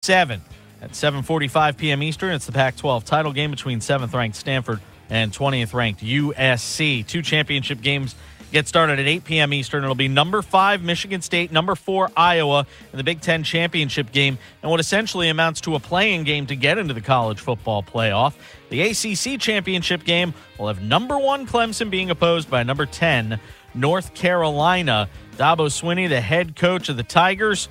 7 at 7:45 p.m. Eastern. It's the Pac-12 title game between 7th-ranked Stanford and 20th-ranked USC. Two championship games get started at 8 p.m. Eastern. It'll be number 5 Michigan State, number 4 Iowa in the Big Ten championship game, and what essentially amounts to a play-in game to get into the college football playoff. The ACC championship game will have number 1 Clemson being opposed by number 10 North Carolina. Dabo Swinney, the head coach of the Tigers,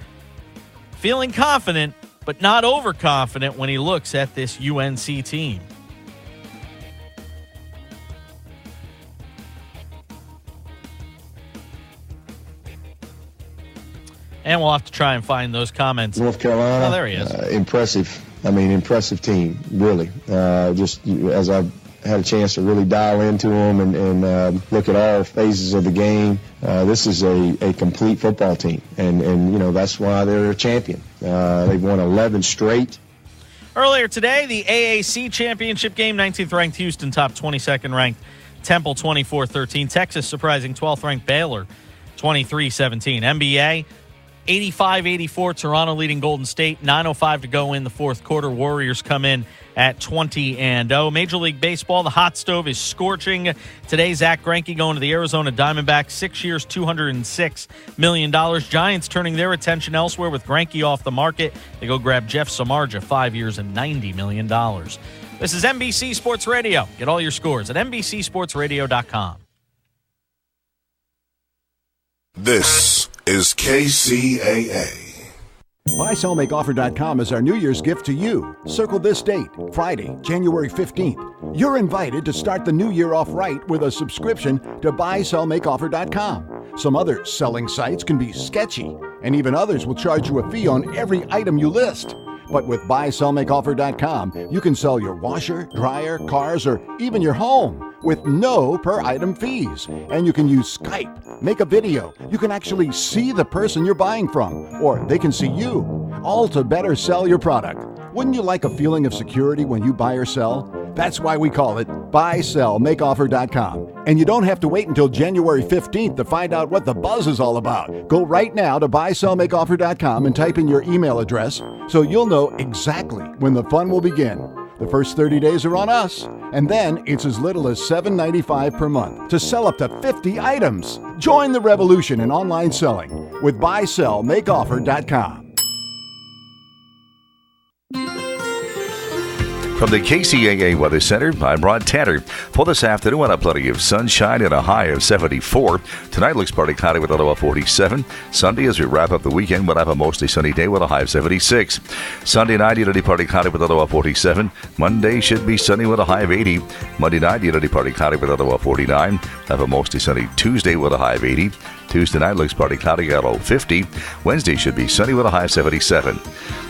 feeling confident, but not overconfident when he looks at this UNC team. And we'll have to try and find those comments. North Carolina. Oh, there he is. Impressive. Impressive team, really. Just as I've had a chance to really dial into them and look at all phases of the game, this is a complete football team. And that's why they're a champion. They've won 11 straight. Earlier today, the AAC championship game, 19th-ranked Houston topped 22nd-ranked Temple 24-13. Texas surprising 12th-ranked Baylor 23-17. NBA, 85-84, Toronto leading Golden State. 9:05 to go in the fourth quarter. Warriors come in at 20-0. Major League Baseball, the hot stove is scorching. Today, Zach Greinke going to the Arizona Diamondbacks. 6 years, $206 million. Giants turning their attention elsewhere with Greinke off the market. They go grab Jeff Samardzija, 5 years and $90 million. This is NBC Sports Radio. Get all your scores at NBCSportsRadio.com. This is KCAA. BuySellMakeOffer.com is our New Year's gift to you. Circle this date, Friday, January 15th. You're invited to start the new year off right with a subscription to BuySellMakeOffer.com. Some other selling sites can be sketchy, and even others will charge you a fee on every item you list. But with BuySellMakeOffer.com, you can sell your washer, dryer, cars, or even your home with no per-item fees. And you can use Skype, make a video. You can actually see the person you're buying from, or they can see you, all to better sell your product. Wouldn't you like a feeling of security when you buy or sell? That's why we call it BuySellMakeOffer.com. And you don't have to wait until January 15th to find out what the buzz is all about. Go right now to BuySellMakeOffer.com and type in your email address so you'll know exactly when the fun will begin. The first 30 days are on us, and then it's as little as $7.95 per month to sell up to 50 items. Join the revolution in online selling with BuySellMakeOffer.com. From the KCAA Weather Center, I'm Rod Tanner. For this afternoon, we'll have plenty of sunshine and a high of 74. Tonight looks partly cloudy with a low of 47. Sunday, as we wrap up the weekend, we'll have a mostly sunny day with a high of 76. Sunday night, it'll partly cloudy with a low of 47. Monday should be sunny with a high of 80. Monday night, it'll partly cloudy with a low of 49. Have a mostly sunny Tuesday with a high of 80. Tuesday night looks partly cloudy at a low of 50. Wednesday should be sunny with a high of 77.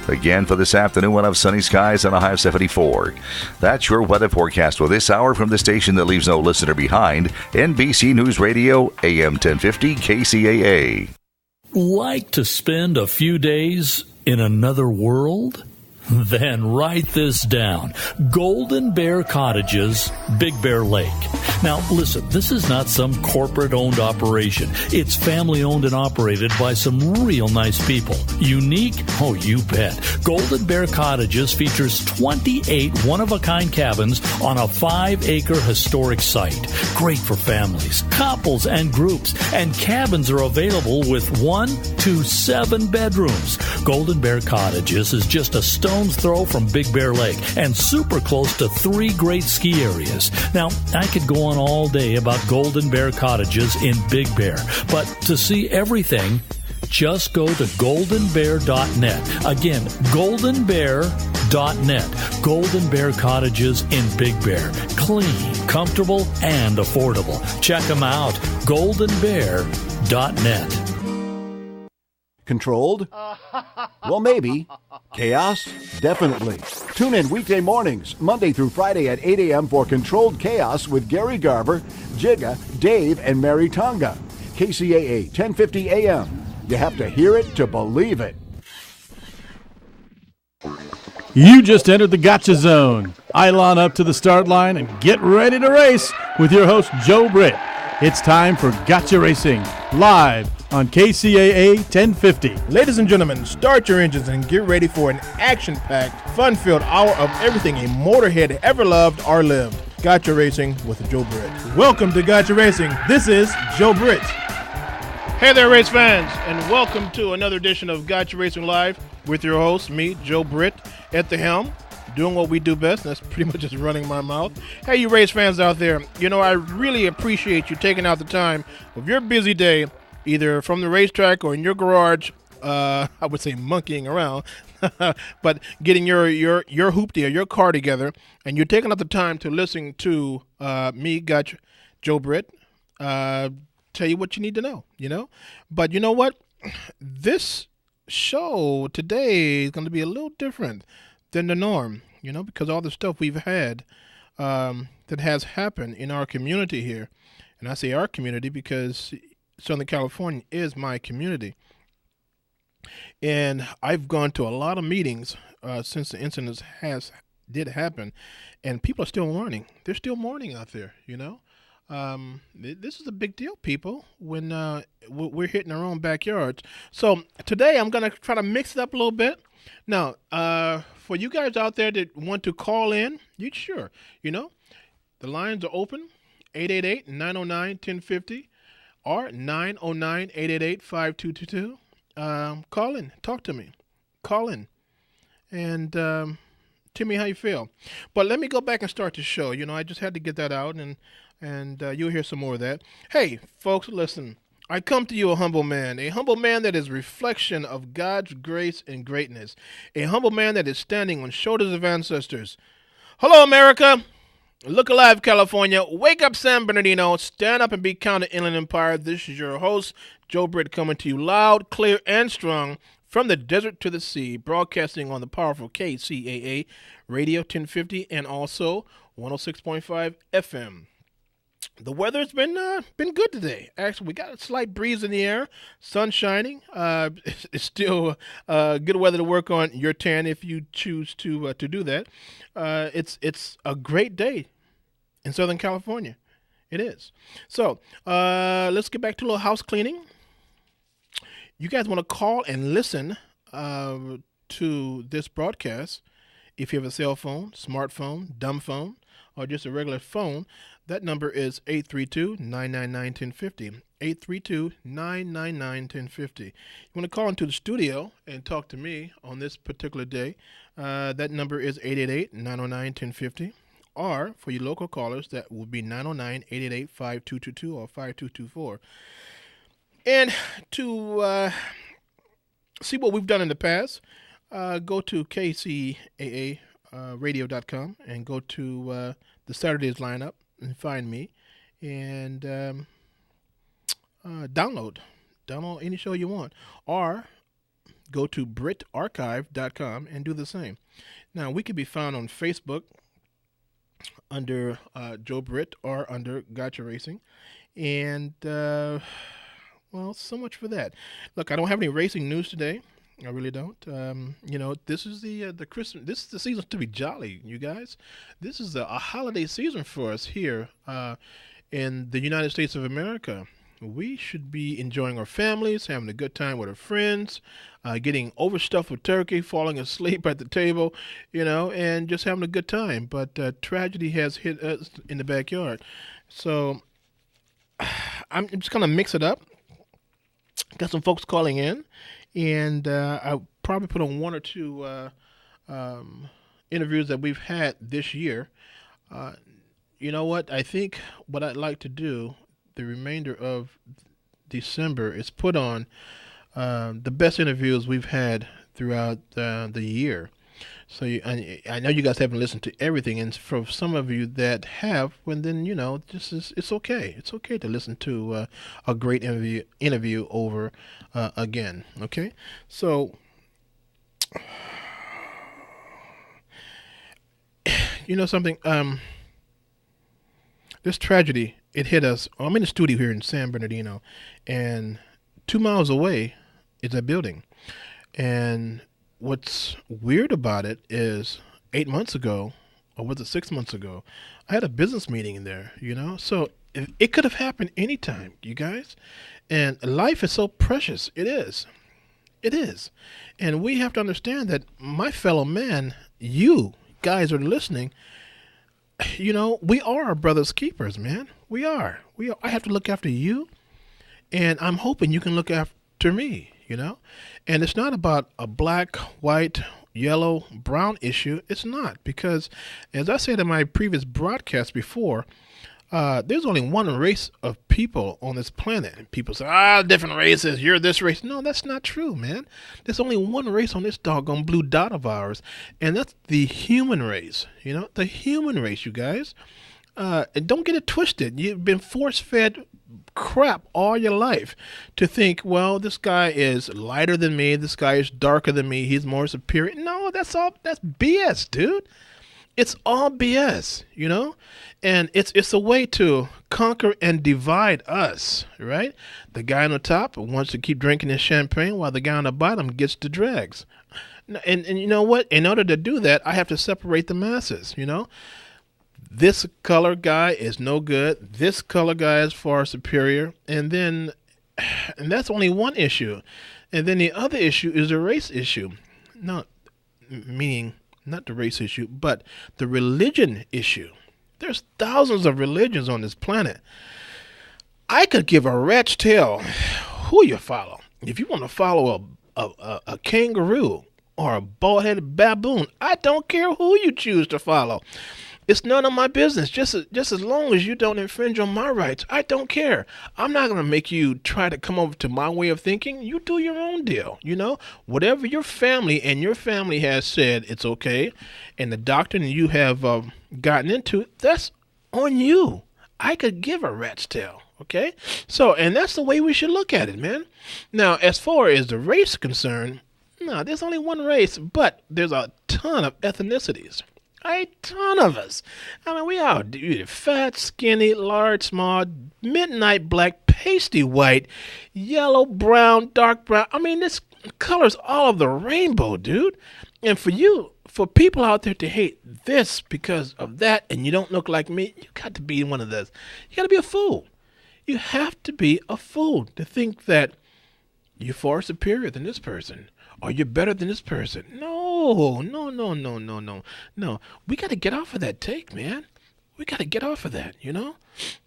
Again, for this afternoon, we'll have sunny skies and a high of 74. That's your weather forecast for this hour from the station that leaves no listener behind, NBC News Radio, AM 1050 KCAA. Like to spend a few days in another world? Then write this down. Golden Bear Cottages, Big Bear Lake. Now, listen, this is not some corporate-owned operation. It's family-owned and operated by some real nice people. Unique? Oh, you bet. Golden Bear Cottages features 28 one-of-a-kind cabins on a 5-acre historic site. Great for families, couples, and groups. And cabins are available with 1 to 7 bedrooms. Golden Bear Cottages is just a stone's throw from Big Bear Lake and super close to 3 great ski areas. Now, I could go on all day about Golden Bear Cottages in Big Bear, but to see everything, just go to goldenbear.net. Again, goldenbear.net. Golden Bear Cottages in Big Bear. Clean, comfortable, and affordable. Check them out. goldenbear.net. Controlled? Well, maybe. Chaos? Definitely. Tune in weekday mornings, Monday through Friday at 8 a.m. for Controlled Chaos with Gary Garver, Jigga, Dave, and Mary Tonga. KCAA, 1050 a.m. You have to hear it to believe it. You just entered the Gotcha Zone. Eilon up to the start line and get ready to race with your host, Joe Britt. It's time for Gotcha Racing, live on KCAA 1050. Ladies and gentlemen, start your engines and get ready for an action-packed, fun-filled hour of everything a motorhead ever loved or lived. Gotcha Racing with Joe Britt. Welcome to Gotcha Racing. This is Joe Britt. Hey there, race fans, and welcome to another edition of Gotcha Racing Live with your host, me, Joe Britt, at the helm, doing what we do best, and that's pretty much just running my mouth. Hey, you race fans out there, I really appreciate you taking out the time of your busy day, either from the racetrack or in your garage, I would say monkeying around, but getting your hoop deal, your car together, and you're taking up the time to listen to me, Gotcha, Joe Britt, tell you what you need to know, But you know what? This show today is going to be a little different than the norm, because all the stuff we've had that has happened in our community here. And I say our community because Southern California is my community. And I've gone to a lot of meetings since the incident did happen, and people are still mourning. They're still mourning out there, This is a big deal, people, when we're hitting our own backyards. So today I'm going to try to mix it up a little bit. Now, for you guys out there that want to call in, sure, the lines are open, 888-909-1050 or 909-888-5222. Call in, talk to me, call in, and tell me how you feel. But let me go back and start the show. I just had to get that out, and you'll hear some more of that. Hey, folks, listen. I come to you a humble man that is reflection of God's grace and greatness, a humble man that is standing on shoulders of ancestors. Hello, America. Look alive, California. Wake up, San Bernardino. Stand up and be counted, Inland Empire. This is your host, Joe Britt, coming to you loud, clear, and strong from the desert to the sea, broadcasting on the powerful KCAA Radio 1050 and also 106.5 FM. The weather's been good today. Actually, we got a slight breeze in the air, sun shining. It's still good weather to work on your tan if you choose to do that. It's a great day in Southern California. It is. So let's get back to a little house cleaning. You guys want to call and listen to this broadcast if you have a cell phone, smartphone, dumb phone, or just a regular phone. That number is 832-999-1050, 832-999-1050. You want to call into the studio and talk to me on this particular day. That number is 888-909-1050. Or for you local callers, that would be 909-888-5222 or 5224. And to see what we've done in the past, go to KCAA radio.com and go to the Saturdays lineup and find me and download any show you want, or go to BritArchive.com and do the same. Now, we can be found on Facebook under Joe Britt or under Gotcha Racing, and well, so much for that. Look, I don't have any racing news today. I really don't. This is the Christmas. This is the season to be jolly, you guys. This is a holiday season for us here in the United States of America. We should be enjoying our families, having a good time with our friends, getting overstuffed with turkey, falling asleep at the table, and just having a good time. But tragedy has hit us in the backyard. So I'm just going to mix it up. Got some folks calling in. And I'll probably put on one or two interviews that we've had this year. You know what? I think what I'd like to do the remainder of December is put on the best interviews we've had throughout the year. So I know you guys haven't listened to everything, and for some of you that have, well, then it's okay. It's okay to listen to a great interview over again. Okay, so something. This tragedy, it hit us. I'm in the studio here in San Bernardino, and 2 miles away is a building, and what's weird about it is 8 months ago, or was it 6 months ago, I had a business meeting in there, So It could have happened anytime, you guys. And life is so precious. It is. It is. And we have to understand that, my fellow man, you guys are listening, we are our brother's keepers, man. We are. I have to look after you, and I'm hoping you can look after me, And it's not about a black, white, yellow, brown issue. It's not, because, as I said in my previous broadcast before, there's only one race of people on this planet. And people say, different races, you're this race. No, that's not true, man. There's only one race on this doggone blue dot of ours, and that's the human race. The human race, you guys. And don't get it twisted. You've been force-fed crap all your life to think, well, this guy is lighter than me, this guy is darker than me, he's more superior. No, that's BS, dude. It's all BS, and it's a way to conquer and divide us, right? The guy on the top wants to keep drinking his champagne while the guy on the bottom gets the dregs. And you know what? In order to do that, I have to separate the masses, This color guy is no good. This color guy is far superior. And that's only one issue. And then the other issue is the race issue. Not the race issue, but the religion issue. There's thousands of religions on this planet. I could give a rat's tail who you follow. If you want to follow a kangaroo or a bald-headed baboon, I don't care who you choose to follow. It's none of my business. Just as long as you don't infringe on my rights, I don't care. I'm not going to make you try to come over to my way of thinking. You do your own deal, Whatever your family has said it's okay, and the doctrine you have gotten into, that's on you. I could give a rat's tail, okay? So, and that's the way we should look at it, man. Now, as far as the race is concerned, no, there's only one race, but there's a ton of ethnicities. A ton of us. I mean, we are fat, skinny, large, small, midnight black, pasty white, yellow, brown, dark brown. I mean, this color's all of the rainbow, dude. And for people out there to hate this because of that, and you don't look like me, you got to be one of those. You got to be a fool. You have to be a fool to think that you're far superior than this person. Or you're better than this person. No. We got to get off of that take, man. We got to get off of that,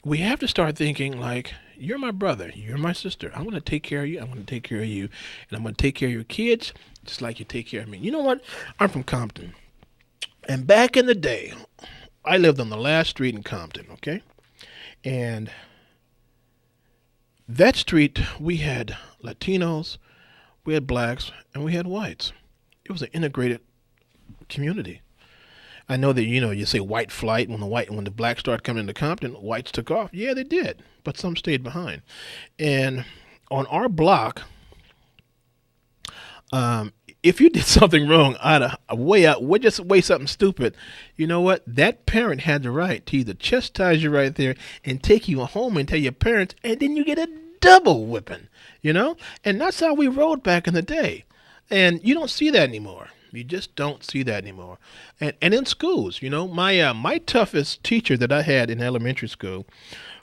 We have to start thinking like, you're my brother, you're my sister. I'm going to take care of you, I'm going to take care of you, and I'm going to take care of your kids just like you take care of me. You know what? I'm from Compton. And back in the day, I lived on the last street in Compton, okay? And that street, we had Latinos, we had blacks, and we had whites. It was an integrated community. I know that, you say white flight when the blacks started coming into Compton, whites took off. Yeah, they did, but some stayed behind. And on our block, if you did something wrong just way something stupid, you know what? That parent had the right to either chastise you right there and take you home and tell your parents, and then you get a double whipping, And that's how we rode back in the day. And you don't see that anymore. You just don't see that anymore. And in schools, my toughest teacher that I had in elementary school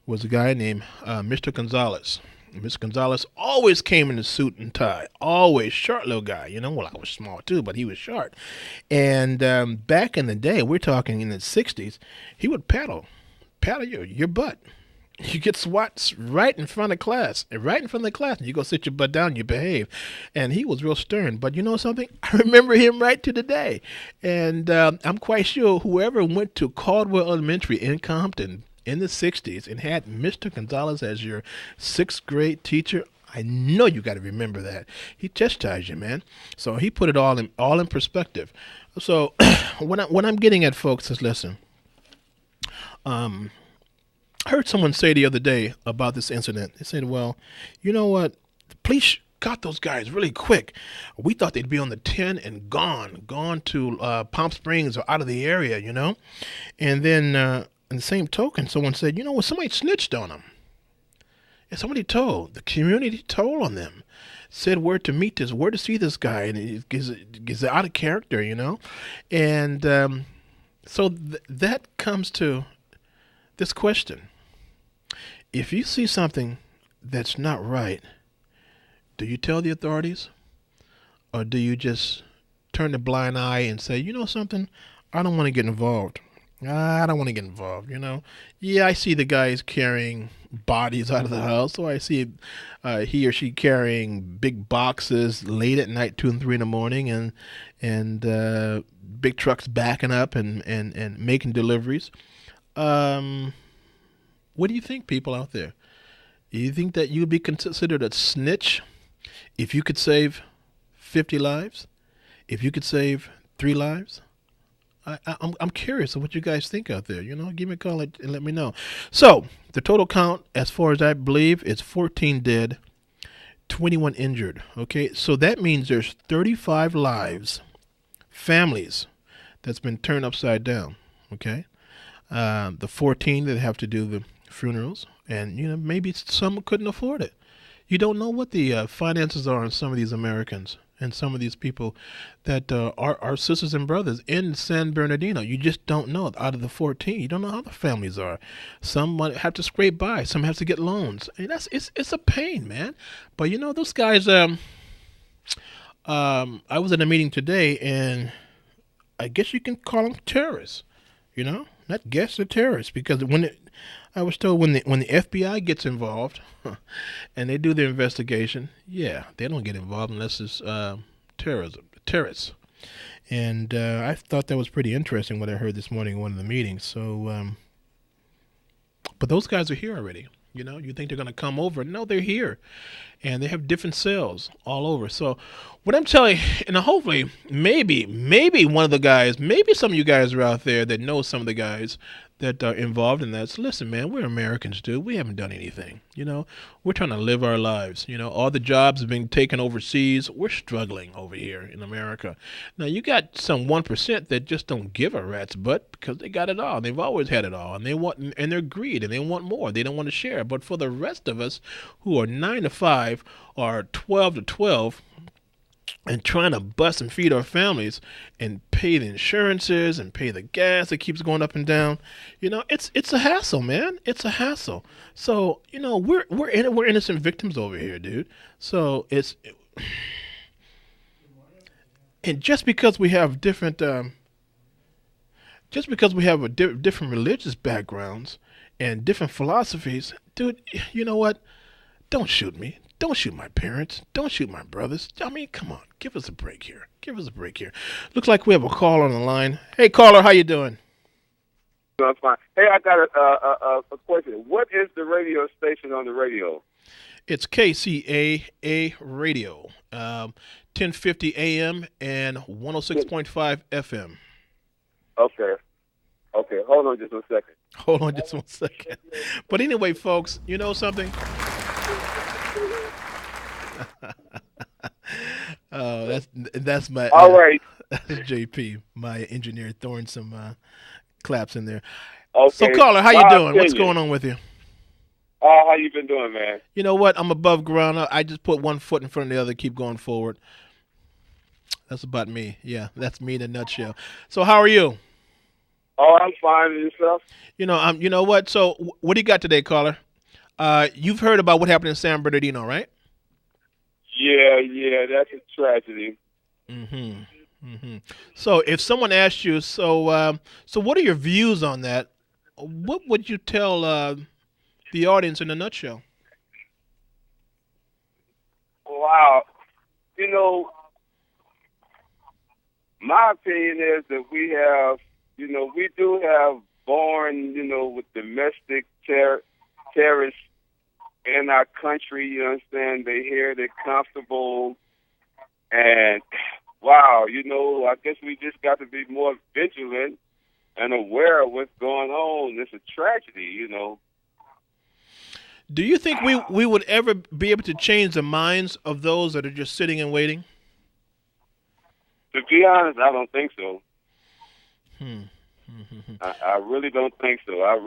was a guy named Mr. Gonzalez. Mr. Gonzalez always came in a suit and tie. Always short little guy. Well, I was small too, but he was short. And back in the day, we're talking in the 60s, he would paddle your butt. You get swats right in front of class, and you go sit your butt down, you behave. And he was real stern. But you know something? I remember him right to the day. And I'm quite sure whoever went to Caldwell Elementary in Compton in the 60s and had Mr. Gonzalez as your 6th grade teacher, I know you got to remember that. He chastised you, man. So he put it all in perspective. So what I'm getting at, folks, is listen. I heard someone say the other day about this incident. They said, well, you know what? The police caught those guys really quick. We thought they'd be on the 10 and gone to Palm Springs or out of the area, And then in the same token, someone said, somebody snitched on them. And somebody the community told on them, said where to see this guy, and it gets out of character, And so that comes to this question. if you see something that's not right, do you tell the authorities, or do you just turn a blind eye and say, you know something, I don't want to get involved. I don't want to get involved, Yeah, I see the guys carrying bodies out of the house, or I see he or she carrying big boxes late at night, 2 and 3 in the morning, and big trucks backing up and making deliveries. What do you think, people out there? Do you think that you would be considered a snitch if you could save 50 lives? If you could save 3 lives? I'm curious of what you guys think out there. Give me a call and let me know. So the total count, as far as I believe, is 14 dead, 21 injured. Okay, so that means there's 35 lives, families, that's been turned upside down. Okay, the 14 that have to do the funerals, and maybe some couldn't afford it. You don't know what the finances are on some of these Americans and some of these people that are our sisters and brothers in San Bernardino. You just don't know. Out of the 14, you don't know how the families are. Some might have to scrape by. Some have to get loans. And it's a pain, man. But those guys. I was in a meeting today, and I guess you can call them terrorists. Not guess, they're terrorists, because I was told when the FBI gets involved and they do their investigation, yeah, they don't get involved unless it's terrorists. And I thought that was pretty interesting what I heard this morning in one of the meetings. So, but those guys are here already. You think they're going to come over? No, they're here, and they have different cells all over. So, what I'm telling you, and hopefully, maybe one of the guys, maybe some of you guys are out there that know some of the guys that are involved in that. So listen, man, we're Americans, dude. We haven't done anything. We're trying to live our lives. All the jobs have been taken overseas. We're struggling over here in America. Now, you got some 1% that just don't give a rat's butt because they got it all. They've always had it all, and they're greedy, and they want more. They don't want to share. But for the rest of us who are 9 to 5 or 12 to 12, and trying to bust and feed our families and pay the insurances and pay the gas that keeps going up and down, it's a hassle, man. It's a hassle. So we're innocent victims over here, dude. So and just because we have different different religious backgrounds and different philosophies, dude, you know what? Don't shoot me. Don't shoot my parents. Don't shoot my brothers. I mean, come on. Give us a break here. Looks like we have a caller on the line. Hey, caller, how you doing? I'm fine. Hey, I got a question. What is the radio station on the radio? It's Kcaa Radio, 1050 AM and 106.5 FM. Okay. Hold on just one second. But anyway, folks, you know something? Oh, that's my. All right. That's JP, my engineer, throwing some claps in there. Okay. So, caller, how you doing? What's going on with you? How you been doing, man? You know what? I'm above ground. I just put one foot in front of the other, keep going forward. That's about me. Yeah, that's me in a nutshell. So, how are you? Oh, I'm fine. And yourself? You know what? So, what do you got today, caller? You've heard about what happened in San Bernardino, right? Yeah, that's a tragedy. So, if someone asked you, so what are your views on that? What would you tell the audience in a nutshell? Wow. My opinion is that we do have born, with domestic terrorists in our country. You understand? They're here, they're comfortable, and wow, I guess we just got to be more vigilant and aware of what's going on. It's a tragedy, Do you think we would ever be able to change the minds of those that are just sitting and waiting? To be honest, I don't think so. I really don't think so.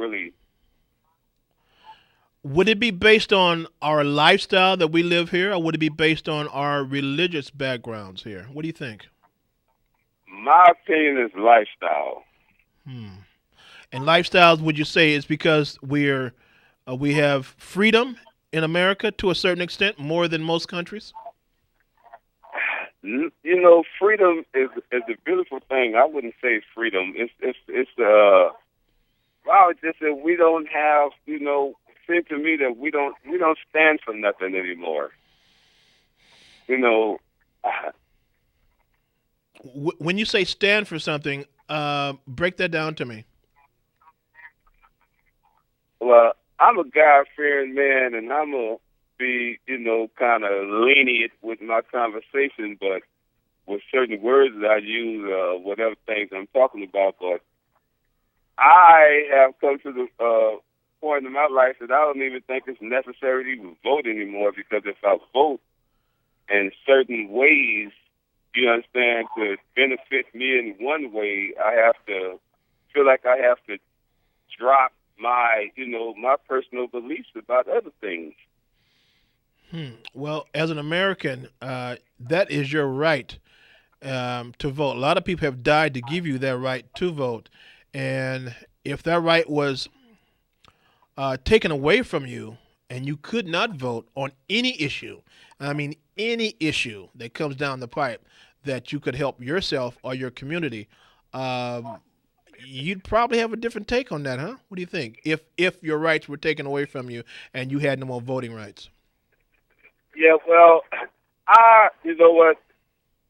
Would it be based on our lifestyle that we live here, or would it be based on our religious backgrounds here? What do you think? My opinion is lifestyle. And lifestyles, would you say, is because we're We have freedom in America to a certain extent, more than most countries. Freedom is a beautiful thing. I wouldn't say freedom. Wow, it's just that we don't have, seems to me that we don't stand for nothing anymore. When you say stand for something, break that down to me. Well, I'm a God-fearing man, and I'm going to be, kind of lenient with my conversation, but with certain words that I use, whatever things I'm talking about. But I have come to the point in my life that I don't even think it's necessary to even vote anymore, because if I vote in certain ways, you understand, to benefit me in one way, I have to feel like I have to drop my personal beliefs about other things. Well, as an American, that is your right to vote. A lot of people have died to give you that right to vote, and if that right was taken away from you and you could not vote on any issue, I mean any issue that comes down the pipe that you could help yourself or your community, you'd probably have a different take on that, huh? What do you think? If your rights were taken away from you and you had no more voting rights? Yeah, well, you know what?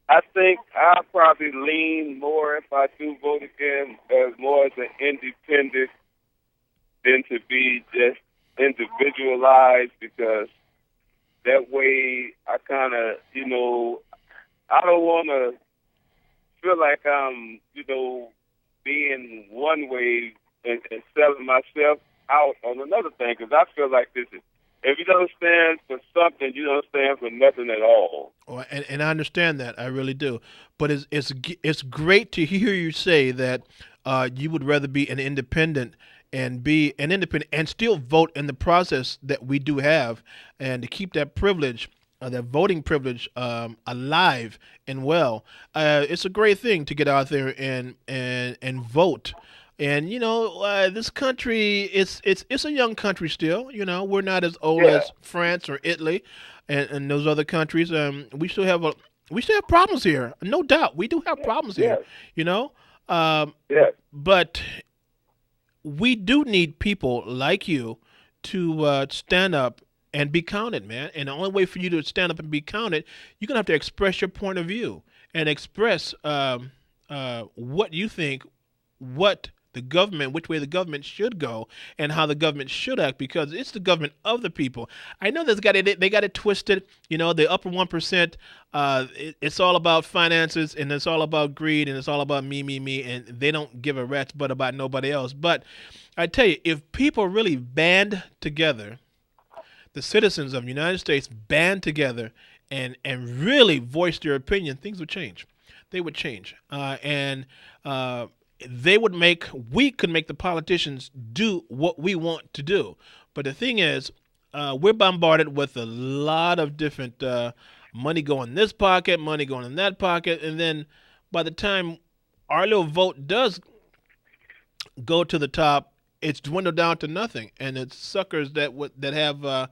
I think I probably lean more, if I do vote again, as more as an independent than to be just individualized, because that way I kind of, I don't want to feel like I'm, being one way and selling myself out on another thing, because I feel like this is, if you don't stand for something, you don't stand for nothing at all. Oh, and I understand that. I really do. But it's great to hear you say that you would rather be an independent and still vote in the process that we do have, and to keep that privilege, that voting privilege, alive and well. It's a great thing to get out there and vote. And this country, it's a young country still. We're not as old as France or Italy, and those other countries. We still have problems here, no doubt. We do have problems here. But we do need people like you to stand up and be counted, man. And the only way for you to stand up and be counted, you're gonna have to express your point of view and express what you think, which way the government should go, and how the government should act, because it's the government of the people. I know they got it twisted. The upper 1%. It's all about finances, and it's all about greed, and it's all about me, and they don't give a rat's butt about nobody else. But I tell you, if people really band together, the citizens of the United States band together and really voice their opinion, things would change. They would change, and we could make the politicians do what we want to do. But the thing is, we're bombarded with a lot of different money going in this pocket, money going in that pocket, and then by the time our little vote does go to the top, it's dwindled down to nothing. And it's suckers that have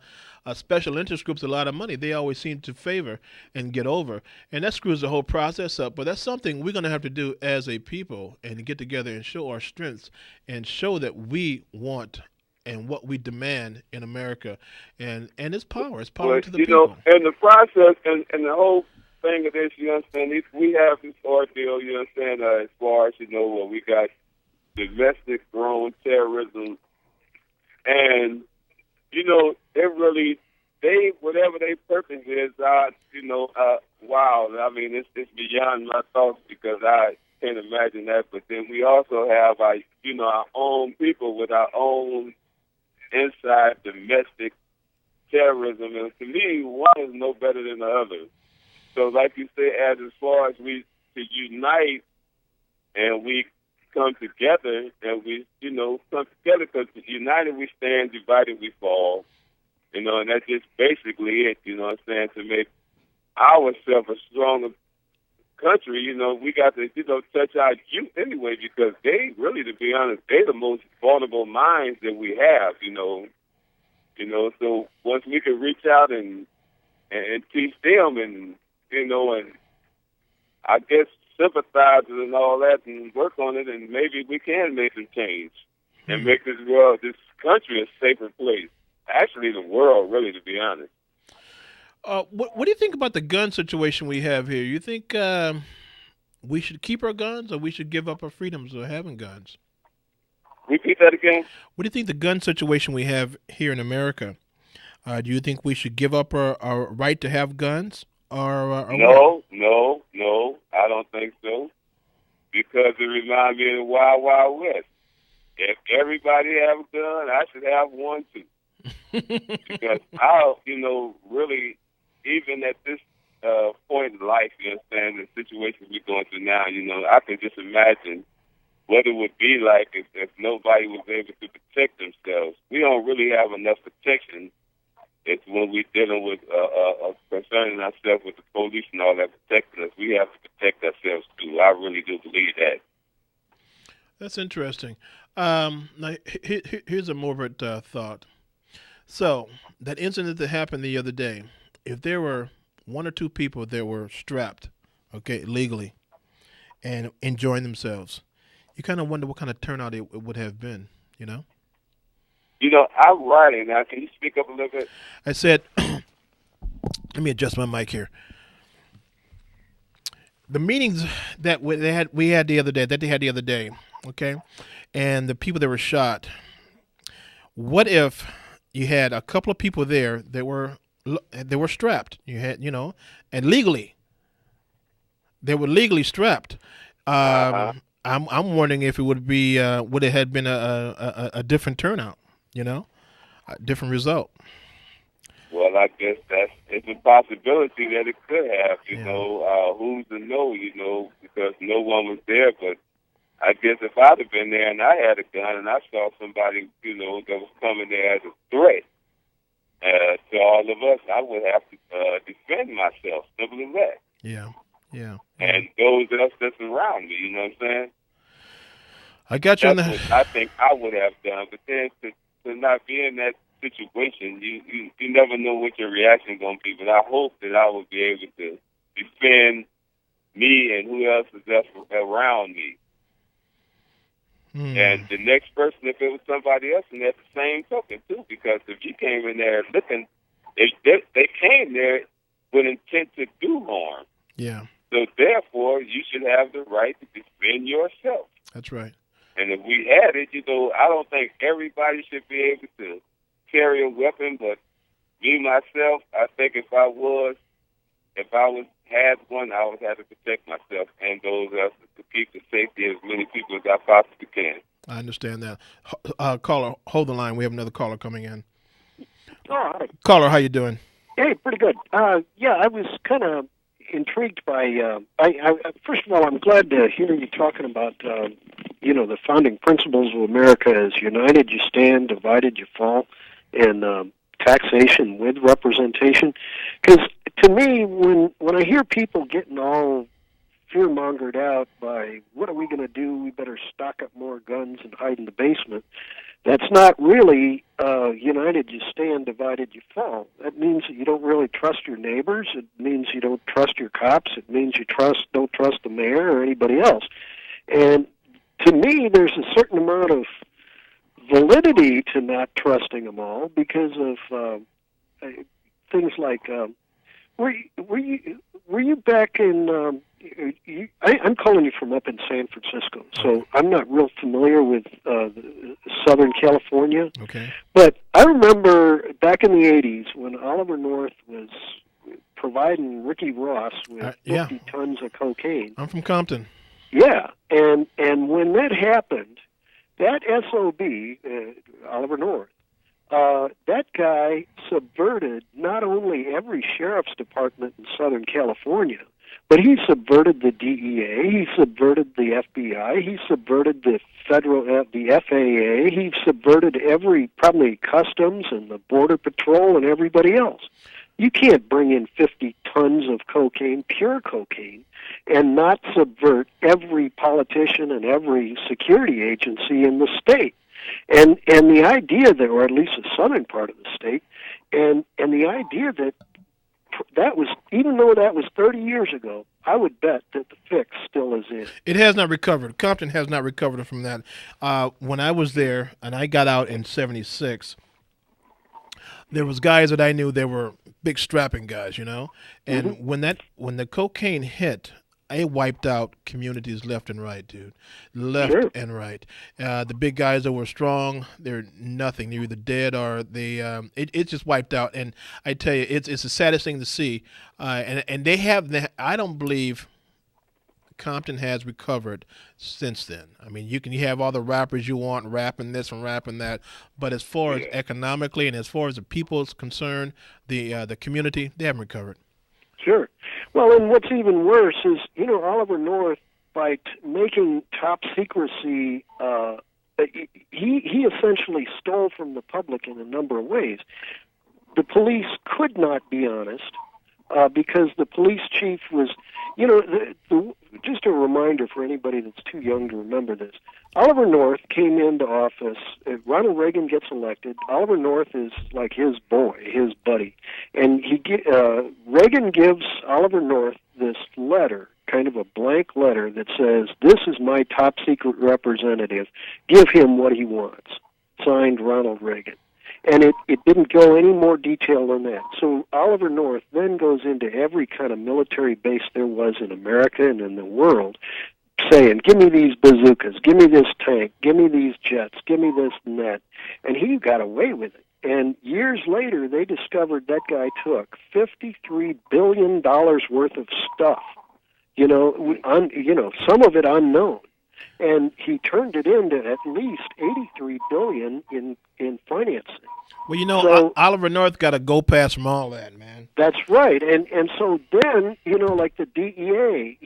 special interest groups a lot of money. They always seem to favor and get over, and that screws the whole process up. But that's something we're going to have to do as a people, and get together and show our strengths and show that we want and what we demand in America. And it's power. It's power to the people. And the process and the whole thing of this, you understand, we have this ordeal, you understand, as far as, where we got domestic grown terrorism, and it really, whatever their purpose is, wow. I mean, it's beyond my thoughts, because I can't imagine that. But then we also have our own people with our own inside domestic terrorism, and to me, one is no better than the other. So, like you say, as far as we to unite and we come together, and we, come together, because united we stand, divided we fall. And that's just basically it, to make ourselves a stronger country. We got to, touch our youth anyway, because they really, to be honest, they're the most vulnerable minds that we have, You know, so once we could reach out and teach them, and you know, and I guess sympathize and all that, and work on it, and maybe we can make some change and make this world, this country, a safer place. Actually, the world, really, to be honest. What do you think about the gun situation we have here? You think we should keep our guns, or we should give up our freedoms of having guns? Repeat that again. What do you think the gun situation we have here in America? Do you think we should give up our right to have guns, or no, I don't think so, because it reminds me of the Wild Wild West. If everybody have a gun, I should have one too. Because really, even at this point in life, you understand, the situation we're going through now, I can just imagine what it would be like if nobody was able to protect themselves. We don't really have enough protection. It's when we're dealing with concerning ourselves with the police and all that protecting us. We have to protect ourselves too. I really do believe that. That's interesting. Now, here's a morbid thought. So, that incident that happened the other day, if there were one or two people that were strapped, legally, and enjoying themselves, you kind of wonder what kind of turnout it would have been, I'm writing now. Can you speak up a little bit? I said, let me adjust my mic here. The meetings that they had the other day, okay, and the people that were shot. What if you had a couple of people there that were strapped? You had, and legally, they were legally strapped. I'm wondering if it would it had been a different turnout, a different result. Well, I guess it's a possibility that it could have, who's to know, because no one was there. But I guess if I'd have been there and I had a gun and I saw somebody, that was coming there as a threat to all of us, I would have to defend myself, simple as that. Yeah. And those else that's around me, you know what I'm saying? I got you on that. That's what I think I would have done. But then to not be in that situation, you never know what your reaction is going to be. But I hope that I will be able to defend me and who else is around me. And the next person, if it was somebody else, and that's the same token too, because if you came in there looking, they came there with intent to do harm. Yeah. So therefore, you should have the right to defend yourself. That's right. And if we had it, I don't think everybody should be able to carry a weapon, but me myself, I think if I had one, I would have to protect myself and those else to keep the safety of as many people as I possibly can. I understand that. Caller, hold the line. We have another caller coming in. All right. Caller, how you doing? Hey, pretty good. I was kind of intrigued by. First of all, I'm glad to hear you talking about the founding principles of America as united you stand, divided you fall, and taxation with representation. Because to me, when I hear people getting all fear-mongered out by what are we going to do? We better stock up more guns and hide in the basement. That's not really united you stand, divided you fall. That means that you don't really trust your neighbors. It means you don't trust your cops. It means you don't trust the mayor or anybody else. And to me, there's a certain amount of validity to not trusting them all because of things like were you back in I'm calling you from up in San Francisco, so I'm not real familiar with Southern California. Okay. But I remember back in the 80s when Oliver North was providing Ricky Ross with 50 tons of cocaine. I'm from Compton. Yeah, and when that happened, that SOB, Oliver North, that guy subverted not only every sheriff's department in Southern California, but he subverted the DEA, he subverted the FBI, he subverted the the FAA, he subverted probably Customs and the Border Patrol and everybody else. You can't bring in 50 tons of cocaine, pure cocaine, and not subvert every politician and every security agency in the state. And the idea that, or at least the southern part of the state, and the idea that was, even though that was 30 years ago, I would bet that the fix still is in. It has not recovered. Compton has not recovered from that. When I was there, and I got out in '76, there was guys that I knew. They were big strapping guys, you know. And when the cocaine hit, it wiped out communities left and right, dude. Left and right. The big guys that were strong, they're nothing. They're either dead or they. It just wiped out. And I tell you, it's the saddest thing to see. And they have. I don't believe Compton has recovered since then. I mean, you have all the rappers you want rapping this and rapping that, but as far as economically and as far as the people's concerned, the community, they haven't recovered. Sure. Well, and what's even worse is, Oliver North, by making top secrecy, he essentially stole from the public in a number of ways. The police could not be honest because the police chief was, just a reminder for anybody that's too young to remember this. Oliver North came into office. Ronald Reagan gets elected. Oliver North is like his boy, his buddy, and Reagan gives Oliver North this letter, kind of a blank letter that says, "This is my top secret representative. Give him what he wants." Signed, Ronald Reagan. And it didn't go any more detail than that. So Oliver North then goes into every kind of military base there was in America and in the world, saying, "Give me these bazookas, give me this tank, give me these jets, give me this and that." And he got away with it. And years later, they discovered that guy took $53 billion worth of stuff, some of it unknown. And he turned it into at least $83 billion in financing. Well, Oliver North got to go past from all that, man. That's right. And so then, like the DEA,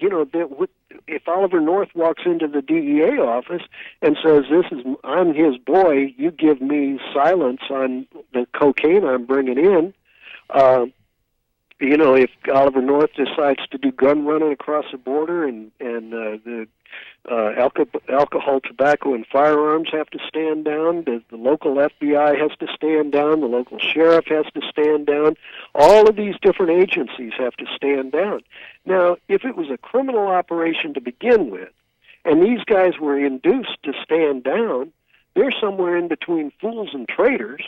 if Oliver North walks into the DEA office and says, I'm his boy, you give me silence on the cocaine I'm bringing in, if Oliver North decides to do gun running across the border and the alcohol, tobacco, and firearms have to stand down, the local FBI has to stand down, the local sheriff has to stand down, all of these different agencies have to stand down. Now, if it was a criminal operation to begin with, and these guys were induced to stand down, they're somewhere in between fools and traitors,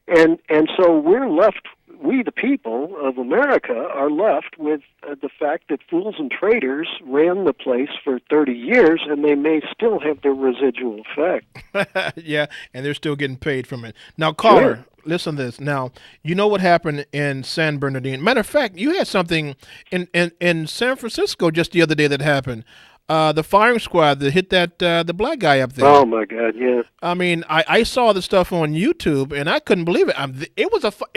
and so we're left, we the people of America are left with the fact that fools and traitors ran the place for 30 years, and they may still have their residual effect. Yeah, and they're still getting paid from it. Now, caller, listen to this. Now, you know what happened in San Bernardino. Matter of fact, you had something in San Francisco just the other day that happened. The firing squad that hit the black guy up there. Oh my God! Yeah. I mean, I saw the stuff on YouTube and I couldn't believe it. It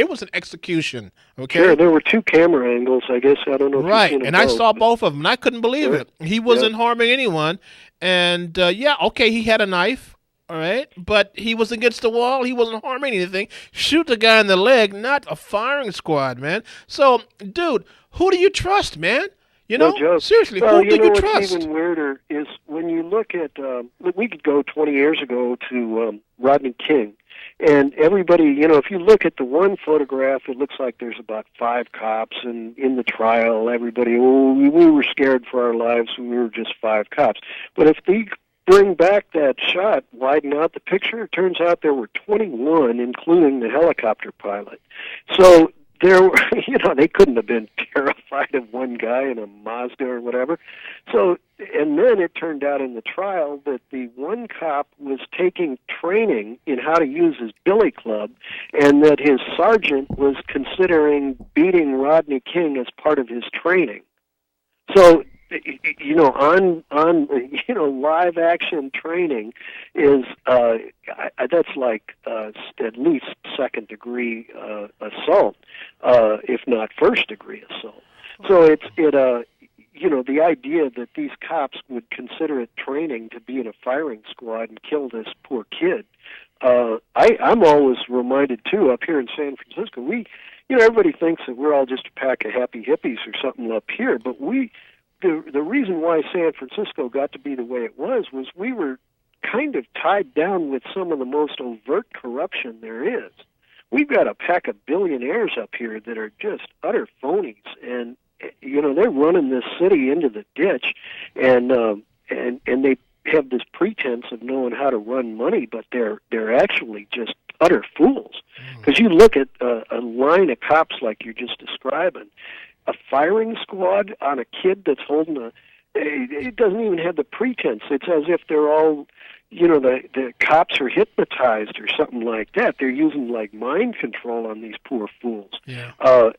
was an execution. Okay. Sure, there were two camera angles. I guess I don't know. Right, and I saw both of them, and I couldn't believe it. He wasn't harming anyone, and he had a knife. All right, but he was against the wall. He wasn't harming anything. Shoot the guy in the leg, not a firing squad, man. So, dude, who do you trust, man? No joke. Seriously, well, who do you trust? What's even weirder is when you look at, we could go 20 years ago to Rodney King, and everybody, if you look at the one photograph, it looks like there's about 5 cops, and in the trial, everybody, we were scared for our lives, we were just 5 cops. But if they bring back that shot, widen out the picture, it turns out there were 21, including the helicopter pilot. So there were, they couldn't have been terrified of one guy in a Mazda or whatever. So, and then it turned out in the trial that the one cop was taking training in how to use his billy club, and that his sergeant was considering beating Rodney King as part of his training. So, on live action training is that's like at least second degree assault, if not first degree assault. So the idea that these cops would consider it training to be in a firing squad and kill this poor kid. I'm always reminded too up here in San Francisco. Everybody thinks that we're all just a pack of happy hippies or something up here, but the reason why San Francisco got to be the way it was we were kind of tied down with some of the most overt corruption there is. We've got a pack of billionaires up here that are just utter phonies, and they're running this city into the ditch, and they have this pretense of knowing how to run money, but they're actually just utter fools. Because you look at a line of cops like you're just describing, a firing squad on a kid that's holding it doesn't even have the pretense. It's as if they're all, the cops are hypnotized or something like that. They're using like mind control on these poor fools. Yeah.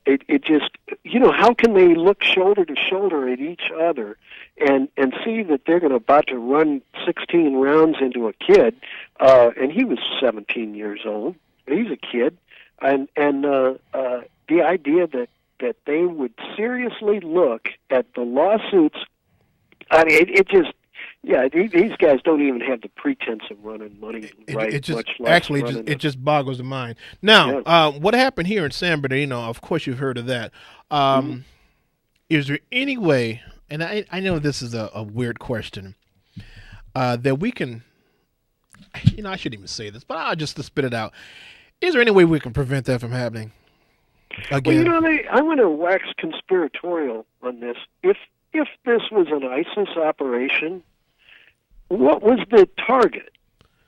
It just, how can they look shoulder to shoulder at each other and see that they're about to run 16 rounds into a kid, and he was 17 years old. He's a kid, and the idea that they would seriously look at the lawsuits. I mean, it just, these guys don't even have the pretense of running money right. It just boggles the mind. Now, what happened here in San Bernardino? Of course, you've heard of that. Is there any way? And I know this is a weird question that we can. I shouldn't even say this, but I'll just spit it out. Is there any way we can prevent that from happening again? Well, I'm going to wax conspiratorial on this. If this was an ISIS operation, what was the target?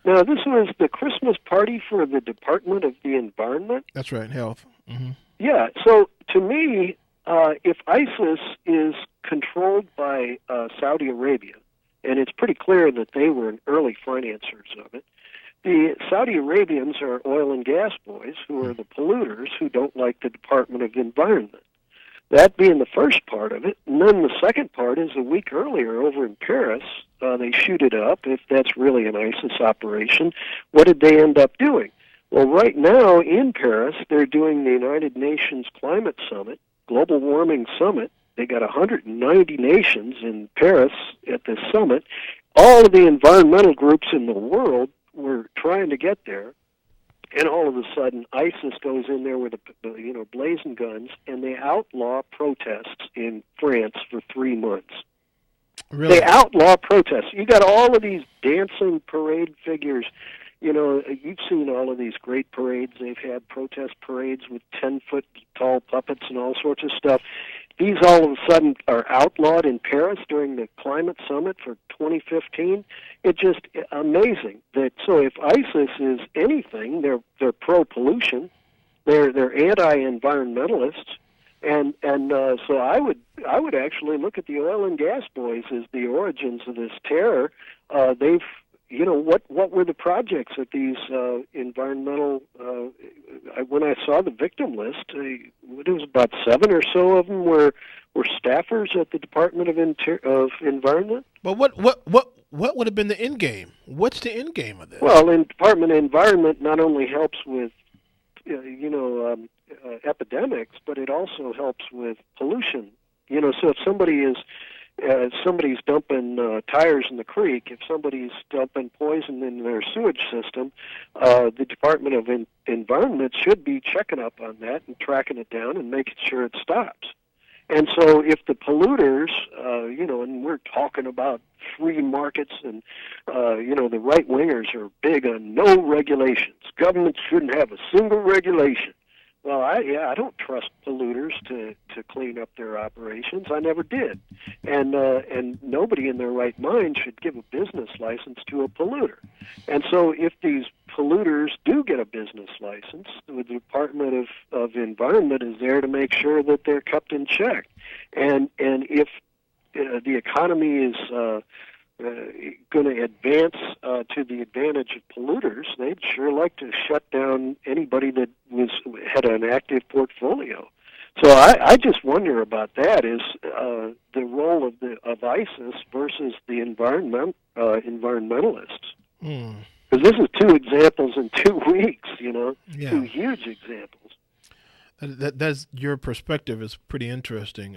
Now, this was the Christmas party for the Department of the Environment. That's right, health. Mm-hmm. Yeah, so to me, if ISIS is controlled by Saudi Arabia, and it's pretty clear that they were early financiers of it, the Saudi Arabians are oil and gas boys who are the polluters who don't like the Department of Environment. That being the first part of it. And then the second part is a week earlier over in Paris, they shoot it up. If that's really an ISIS operation, what did they end up doing? Well, right now in Paris, they're doing the United Nations Climate Summit, Global Warming Summit. They got 190 nations in Paris at this summit. All of the environmental groups in the world were trying to get there. And all of a sudden, ISIS goes in there with blazing guns, and they outlaw protests in France for 3 months. Really? They outlaw protests. You got all of these dancing parade figures. You've seen all of these great parades. They've had protest parades with 10-foot tall puppets and all sorts of stuff. These all of a sudden are outlawed in Paris during the climate summit for 2015. It's just amazing that. So if ISIS is anything, they're pro-pollution, they're anti-environmentalists, and so I would actually look at the oil and gas boys as the origins of this terror. They've what were the projects that these environmental? When I saw the victim list, it was about 7 or so of them were staffers at the Department of Environment. But what would have been the end game? What's the end game of this? Well, the Department of Environment not only helps with epidemics, but it also helps with pollution. So if somebody's dumping tires in the creek, if somebody's dumping poison in their sewage system, the Department of Environment should be checking up on that and tracking it down and making sure it stops. And so if the polluters, and we're talking about free markets and, the right-wingers are big on no regulations. Government shouldn't have a single regulation. Well, I don't trust polluters to clean up their operations. I never did, and nobody in their right mind should give a business license to a polluter. And so, if these polluters do get a business license, the Department of Environment is there to make sure that they're kept in check. And if the economy is going to advance to the advantage of polluters, they'd sure like to shut down anybody that had an active portfolio. So I just wonder about that, is the role of ISIS versus the environmentalists. Because this is 2 examples in 2 weeks, 2 huge examples. That's your perspective is pretty interesting.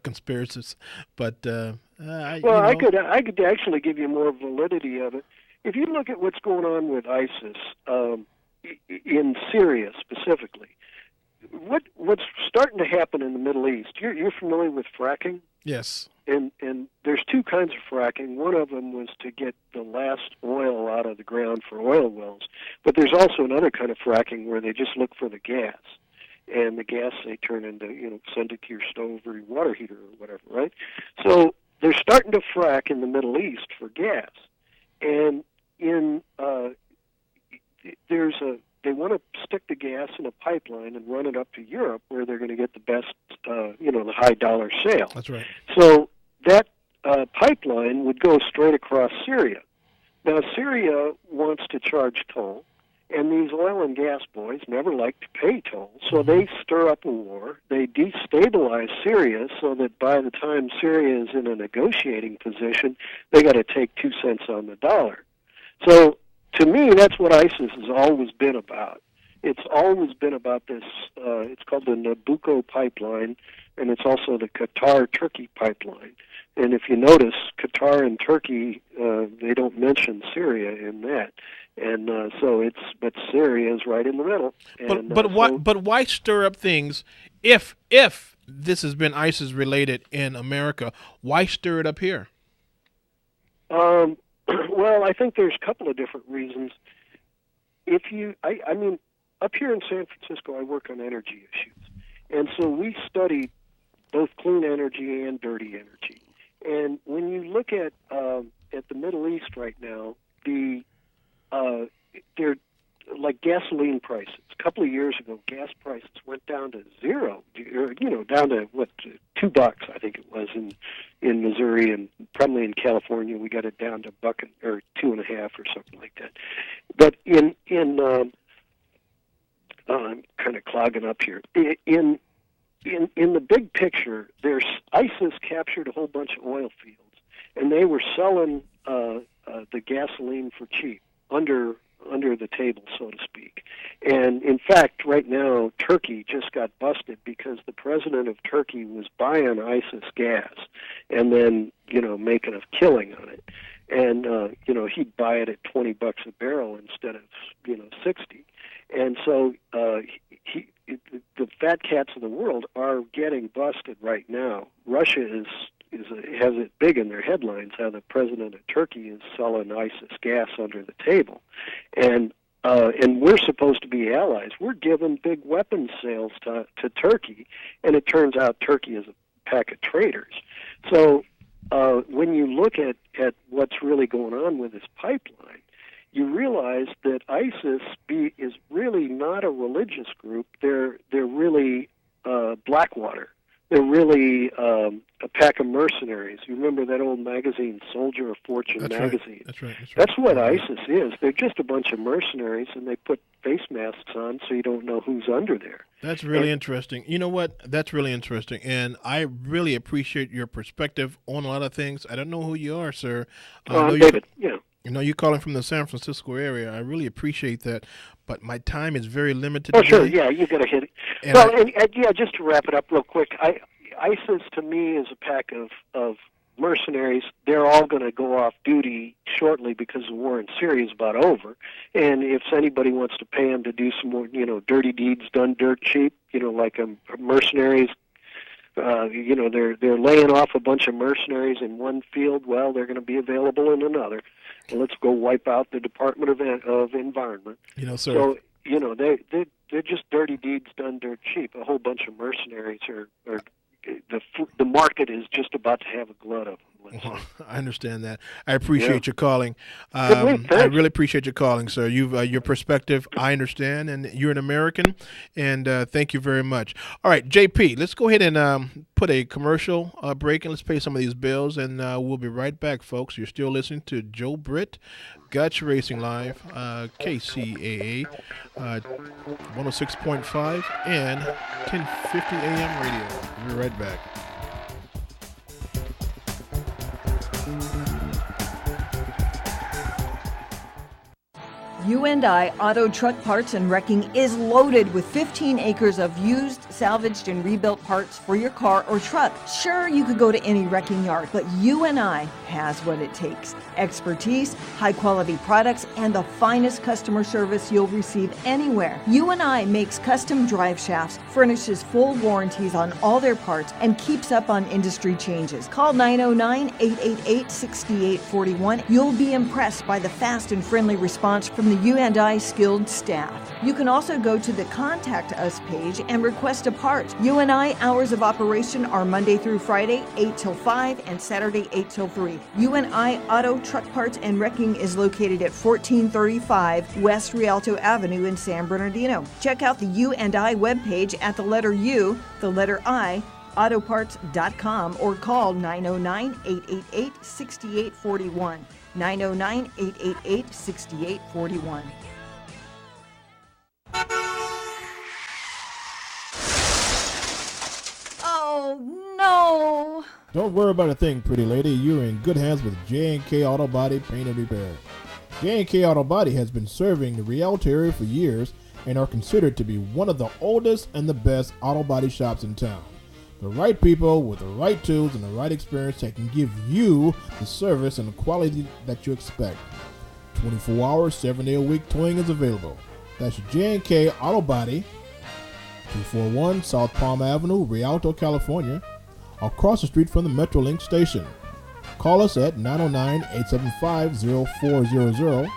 Conspiracies, but I could actually give you more validity of it. If you look at what's going on with ISIS in Syria specifically, what's starting to happen in the Middle East? You're familiar with fracking? Yes. And there's two kinds of fracking. One of them was to get the last oil out of the ground for oil wells. But there's also another kind of fracking where they just look for the gas. And the gas they turn into, send it to your stove or your water heater or whatever, right? So they're starting to frack in the Middle East for gas. And they want to stick the gas in a pipeline and run it up to Europe where they're going to get the best, the high dollar sale. That's right. So that pipeline would go straight across Syria. Now, Syria wants to charge toll, and these oil and gas boys never like to pay toll, so they stir up a war. They destabilize Syria so that by the time Syria is in a negotiating position, they got to take 2 cents on the dollar. So, to me, that's what ISIS has always been about. It's always been about this, it's called the Nabucco pipeline, and it's also the Qatar-Turkey pipeline. And if you notice, Qatar and Turkey, they don't mention Syria in that. And but Syria is right in the middle. And, but why stir up things if this has been ISIS related in America? Why stir it up here? Well, I think there's a couple of different reasons. I mean, up here in San Francisco, I work on energy issues, and so we study both clean energy and dirty energy. And when you look at the Middle East right now, they're like gasoline prices. A couple of years ago, gas prices went down to zero, down to $2, I think it was in Missouri, and probably in California we got it down to $1 or $2.50 or something like that. But I'm kind of clogging up here. In the big picture, ISIS captured a whole bunch of oil fields, and they were selling the gasoline for cheap, under the table, so to speak. And in fact, right now, Turkey just got busted because the president of Turkey was buying ISIS gas and then, making a killing on it. And, he'd buy it at $20 a barrel instead of, 60. And so the fat cats of the world are getting busted right now. Russia has it big in their headlines how the president of Turkey is selling ISIS gas under the table, and we're supposed to be allies. We're giving big weapons sales to Turkey, and it turns out Turkey is a pack of traitors. So when you look at what's really going on with this pipeline, you realize that ISIS is really not a religious group. They're really Blackwater. They're really a pack of mercenaries. You remember that old magazine, Soldier of Fortune magazine? That's right. That's what ISIS is. They're just a bunch of mercenaries, and they put face masks on so you don't know who's under there. That's really interesting. You know what? That's really interesting, and I really appreciate your perspective on a lot of things. I don't know who you are, sir. I'm David. You're calling from the San Francisco area. I really appreciate that, but my time is very limited. Oh, sure, yeah, you got to hit it. And just to wrap it up real quick, ISIS to me is a pack of mercenaries. They're all going to go off duty shortly because the war in Syria is about over. And if anybody wants to pay them to do some more, dirty deeds done dirt cheap, like mercenaries. They're laying off a bunch of mercenaries in one field. Well, they're going to be available in another. And let's go wipe out the Department of Environment. Sir. So they're just dirty deeds done dirt cheap. A whole bunch of mercenaries are the market is just about to have a glut of them. Well, I understand that. I appreciate your calling. I really appreciate your calling, sir. Your perspective, I understand, and you're an American, and thank you very much. All right, JP, let's go ahead and put a commercial break, and let's pay some of these bills, and we'll be right back, folks. You're still listening to Joe Britt, Gotcha Racing Live, KCAA, 106.5 and 1050 AM radio. We'll be right back. U&I Auto Truck Parts and Wrecking is loaded with 15 acres of used, salvaged and rebuilt parts for your car or truck. Sure, you could go to any wrecking yard, but UNI has what it takes. Expertise, high-quality products, and the finest customer service you'll receive anywhere. UNI makes custom drive shafts, furnishes full warranties on all their parts, and keeps up on industry changes. Call 909-888-6841. You'll be impressed by the fast and friendly response from the UNI skilled staff. You can also go to the Contact Us page and request a part. UNI hours of operation are Monday through Friday, 8 till 5, and Saturday, 8 till 3. UNI Auto Truck Parts and Wrecking is located at 1435 West Rialto Avenue in San Bernardino. Check out the UNI webpage at the letter U, the letter I, autoparts.com, or call 909-888-6841. 909-888-6841. Oh, no! Don't worry about a thing, pretty lady. You're in good hands with J&K Auto Body Paint and Repair. J&K Auto Body has been serving the Rialto area for years and are considered to be one of the oldest and the best auto body shops in town. The right people with the right tools and the right experience that can give you the service and the quality that you expect. 24 hours, 7 day a week towing is available. That's J&K Auto Body, 241 South Palm Avenue, Rialto, California, across the street from the Metrolink station. Call us at 909-875-0400,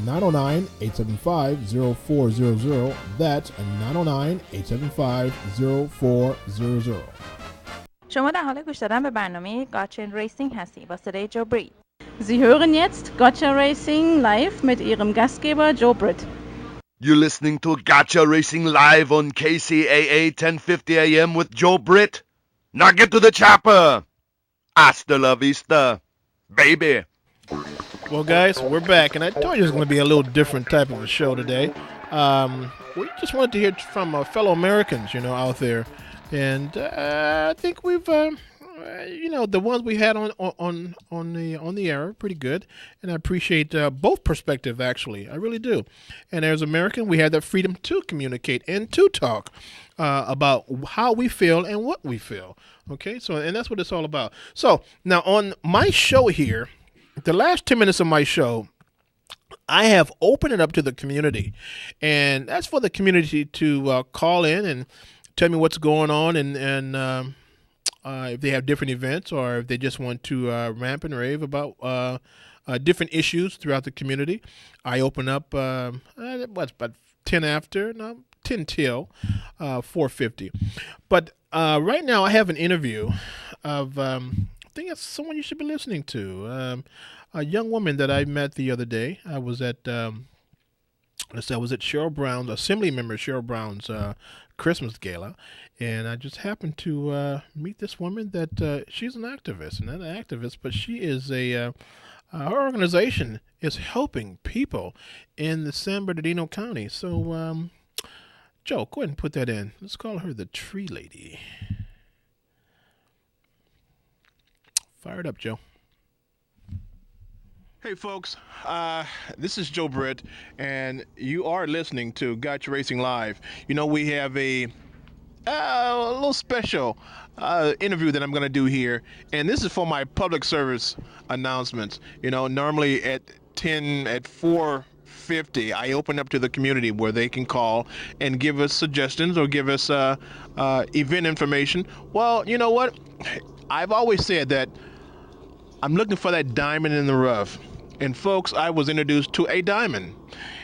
909-875-0400. That's 909-875-0400. شما در حال گوش دادن به برنامه گاتشا ریسینگ هستی با صدای جو برید. Sie hören jetzt Gotcha Racing live mit Ihrem Gastgeber Joe Britt. You're listening to Kcaa Racing live on Kcaa 1050 AM with Joe Britt. Now get to the chopper. Hasta la vista, baby. Well, guys, we're back, and I told you it's going to be a little different type of a show today. We just wanted to hear from fellow Americans, out there, and I think we've, the ones we had on the air are pretty good, and I appreciate both perspectives. Actually, I really do. And as American, we had the freedom to communicate and to talk about how we feel and what we feel. Okay, and that's what it's all about. So now on my show here, the last 10 minutes of my show, I have opened it up to the community, and that's for the community to call in and tell me what's going on, and if they have different events or if they just want to rant and rave about different issues throughout the community. I open up about 10 till 4:50. But right now I have an interview of I think it's someone you should be listening to. A young woman that I met the other day. I was at Cheryl Brown's, Assemblymember Cheryl Brown's Christmas gala, and I just happened to meet this woman that she's an activist, not an activist, but she is her organization is helping people in the San Bernardino County. So, Joe, go ahead and put that in. Let's call her the Tree Lady. Fire it up, Joe. Hey, folks. This is Joe Britt, and you are listening to Gotcha Racing Live. We have a little special interview that I'm going to do here, and this is for my public service announcements. Normally at 4:50, I open up to the community where they can call and give us suggestions or give us event information. Well, you know what? I've always said that I'm looking for that diamond in the rough. And folks, I was introduced to a diamond,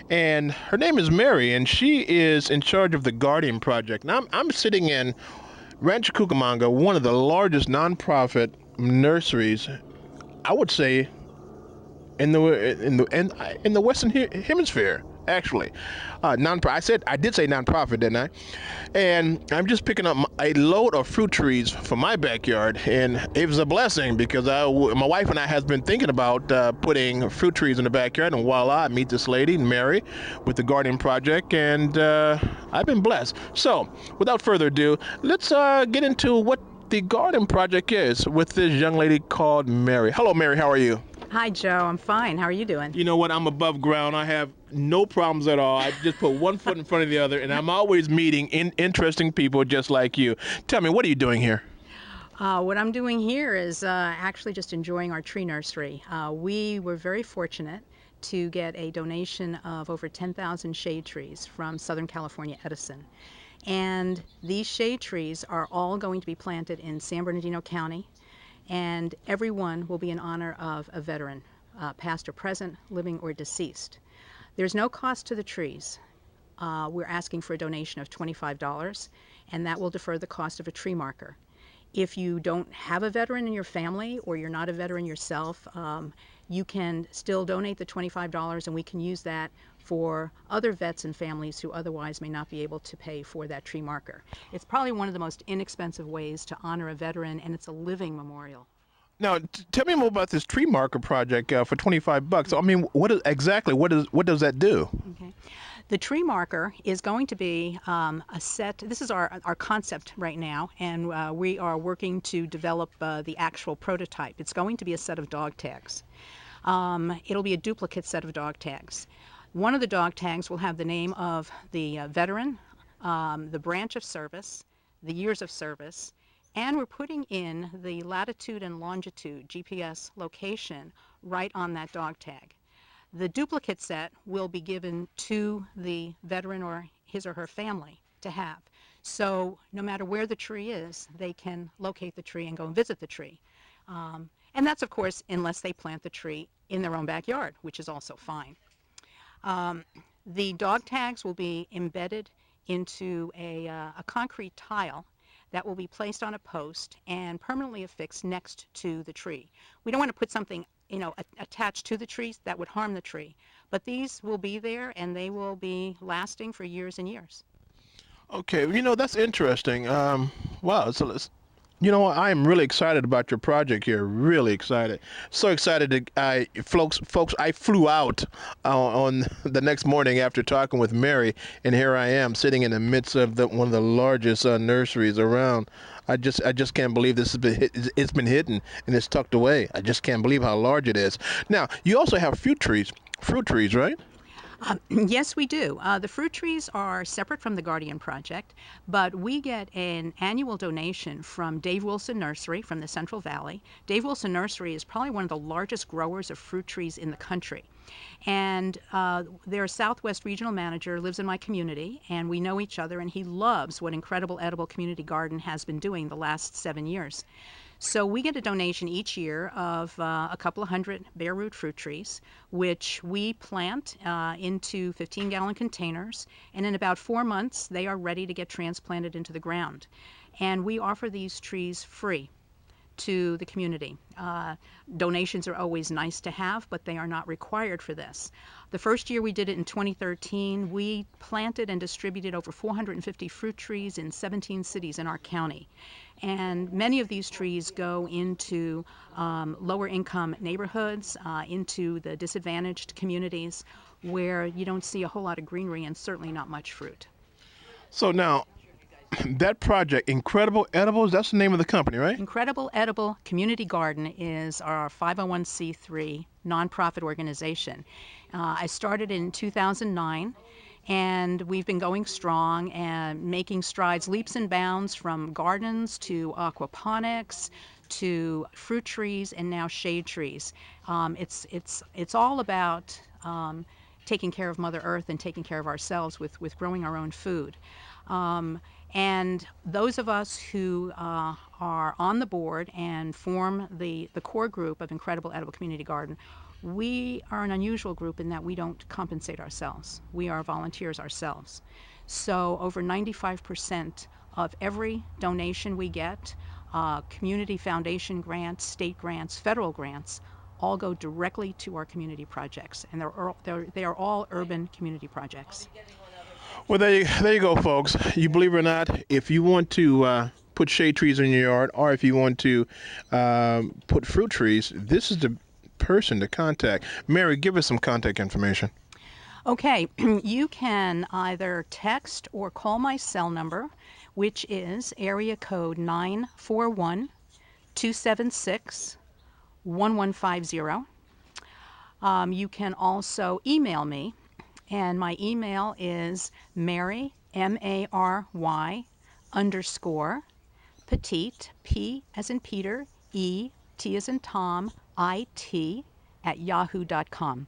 and her name is Mary, and she is in charge of the Guardian Project. Now I'm sitting in Rancho Cucamonga, one of the largest nonprofit nurseries, I would say, in the Western Hemisphere. Actually, I did say nonprofit, didn't I? And I'm just picking up a load of fruit trees for my backyard, and it was a blessing because my wife and I have been thinking about putting fruit trees in the backyard, and voila, I meet this lady, Mary, with the Guardian Project, and I've been blessed. So, without further ado, let's get into what the Guardian Project is with this young lady called Mary. Hello, Mary. How are you? Hi, Joe. I'm fine. How are you doing? You know what? I'm above ground. I have no problems at all. I just put one foot in front of the other, and I'm always meeting interesting people just like you. Tell me, what are you doing here? What I'm doing here is actually just enjoying our tree nursery. We were very fortunate to get a donation of over 10,000 shade trees from Southern California Edison. And these shade trees are all going to be planted in San Bernardino County, and every one will be in honor of a veteran, past or present, living or deceased. There's no cost to the trees. We're asking for a donation of $25, and that will defer the cost of a tree marker. If you don't have a veteran in your family or you're not a veteran yourself, you can still donate the $25, and we can use that for other vets and families who otherwise may not be able to pay for that tree marker. It's probably one of the most inexpensive ways to honor a veteran, and it's a living memorial. Now, tell me more about this tree marker project for $25. I mean, what does that do? Okay. The tree marker is going to be a set. This is our concept right now, and we are working to develop the actual prototype. It's going to be a set of dog tags. It'll be a duplicate set of dog tags. One of the dog tags will have the name of the veteran, the branch of service, the years of service, and we're putting in the latitude and longitude GPS location right on that dog tag. The duplicate set will be given to the veteran or his or her family to have. So no matter where the tree is, they can locate the tree and go and visit the tree. And that's, of course, unless they plant the tree in their own backyard, which is also fine. The dog tags will be embedded into a concrete tile that will be placed on a post and permanently affixed next to the tree. We don't want to put something attached to the trees that would harm the tree, but these will be there and they will be lasting for years and years. Okay, that's interesting. Wow, so I am really excited about your project here. Really excited. So excited that folks, I flew out on the next morning after talking with Mary, and here I am sitting in the midst of one of the largest nurseries around. I just can't believe this it's been hidden and it's tucked away. I just can't believe how large it is. Now, you also have fruit trees, right? Yes, we do. The fruit trees are separate from the Guardian Project, but we get an annual donation from Dave Wilson Nursery from the Central Valley. Dave Wilson Nursery is probably one of the largest growers of fruit trees in the country. And their Southwest Regional Manager lives in my community, and we know each other, and he loves what Incredible Edible Community Garden has been doing the last 7 years. So we get a donation each year of a couple of hundred bare root fruit trees, which we plant into 15-gallon containers, and in about 4 months they are ready to get transplanted into the ground. And we offer these trees free to the community. Donations are always nice to have, but they are not required for this. The first year we did it in 2013, we planted and distributed over 450 fruit trees in 17 cities in our county. And many of these trees go into lower income neighborhoods, into the disadvantaged communities where you don't see a whole lot of greenery and certainly not much fruit. So now, that project, Incredible Edibles, that's the name of the company, right? Incredible Edible Community Garden is our 501c3 nonprofit organization. I started in 2009, and we've been going strong and making strides, leaps and bounds, from gardens to aquaponics to fruit trees and now shade trees. It's all about taking care of Mother Earth and taking care of ourselves with growing our own food. And those of us who are on the board and form the core group of Incredible Edible Community Garden, we are an unusual group in that we don't compensate ourselves. We are volunteers ourselves. So over 95% of every donation we get, community foundation grants, state grants, federal grants, all go directly to our community projects. And they are all urban community projects. Well, there you go, folks. You believe it or not, if you want to put shade trees in your yard, or if you want to put fruit trees, this is the person to contact. Mary, give us some contact information. Okay, you can either text or call my cell number, which is area code 941-276-1150. You can also email me, and my email is Mary, Mary, _ Petite, P as in Peter, E, T as in Tom, IT, at yahoo.com.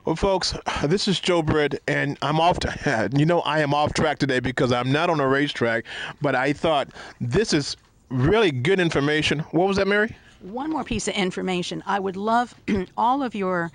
Well, folks, this is Joe Britt, and I'm off to, I am off track today because I'm not on a racetrack, but I thought this is really good information. What was that, Mary? One more piece of information. I would love all of your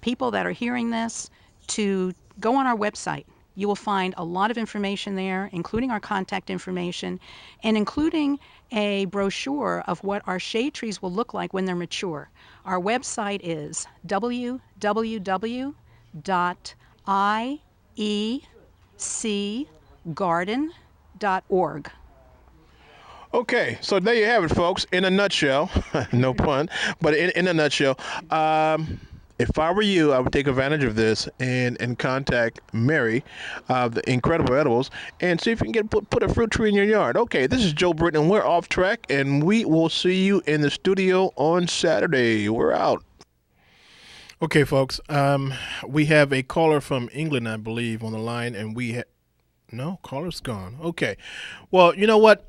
people that are hearing this to go on our website. You will find a lot of information there, including our contact information, and including a brochure of what our shade trees will look like when they're mature. Our website is www.iecgarden.org. Okay, so there you have it, folks. In a nutshell, no pun, but in a nutshell, if I were you, I would take advantage of this and contact Mary, the Incredible Edibles, and see if you can put a fruit tree in your yard. Okay, this is Joe Britton, and we're off track, and we will see you in the studio on Saturday. We're out. Okay, folks, we have a caller from England, I believe, on the line, and no, caller's gone. Okay, well, you know what?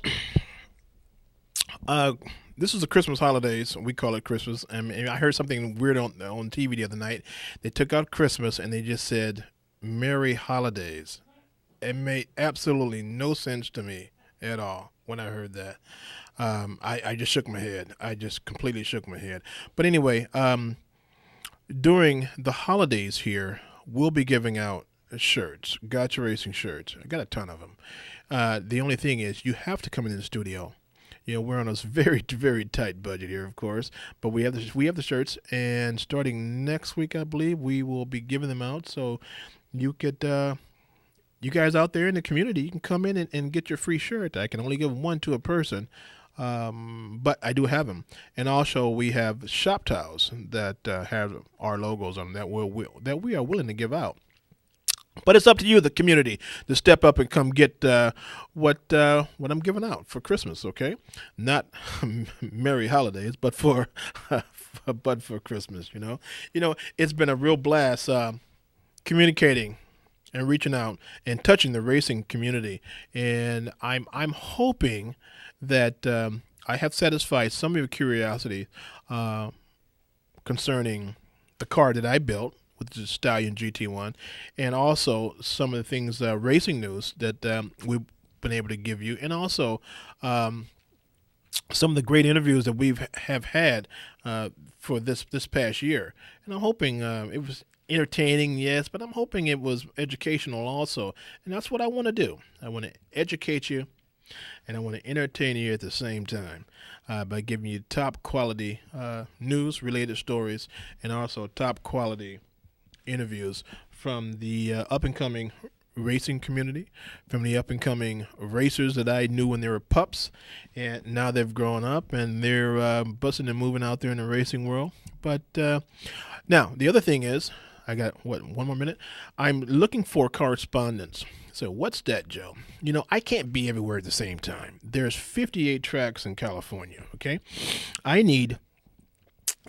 This is the Christmas holidays. We call it Christmas. And I heard something weird on TV the other night. They took out Christmas and they just said Merry Holidays. It made absolutely no sense to me at all when I heard that. I just shook my head. I just completely shook my head. But anyway, during the holidays here, we'll be giving out shirts, Gotcha Racing shirts. I got a ton of them. The only thing is you have to come in the studio. You know, we're on a very, very tight budget here, of course, but we have the shirts, and starting next week, I believe, we will be giving them out. So you could, you guys out there in the community, you can come in and get your free shirt. I can only give one to a person, but I do have them. And also, we have shop towels that have our logos on them that we are willing to give out. But it's up to you, the community, to step up and come get what I'm giving out for Christmas. Okay, not Merry Holidays, but for Christmas. You know, it's been a real blast communicating and reaching out and touching the racing community. And I'm hoping that I have satisfied some of your curiosity concerning the car that I built, with the Stallion GT1, and also some of the things, racing news that we've been able to give you, and also some of the great interviews that we have had for this past year. And I'm hoping it was entertaining, yes, but I'm hoping it was educational also. And that's what I want to do. I want to educate you, and I want to entertain you at the same time by giving you top quality news, related stories, and also top quality interviews from the up-and-coming racing community, from the up-and-coming racers that I knew when they were pups, and now they've grown up and they're busting and moving out there in the racing world. But now, the other thing is, I got, one more minute? I'm looking for correspondence. So what's that, Joe? You know, I can't be everywhere at the same time. There's 58 tracks in California, okay? I need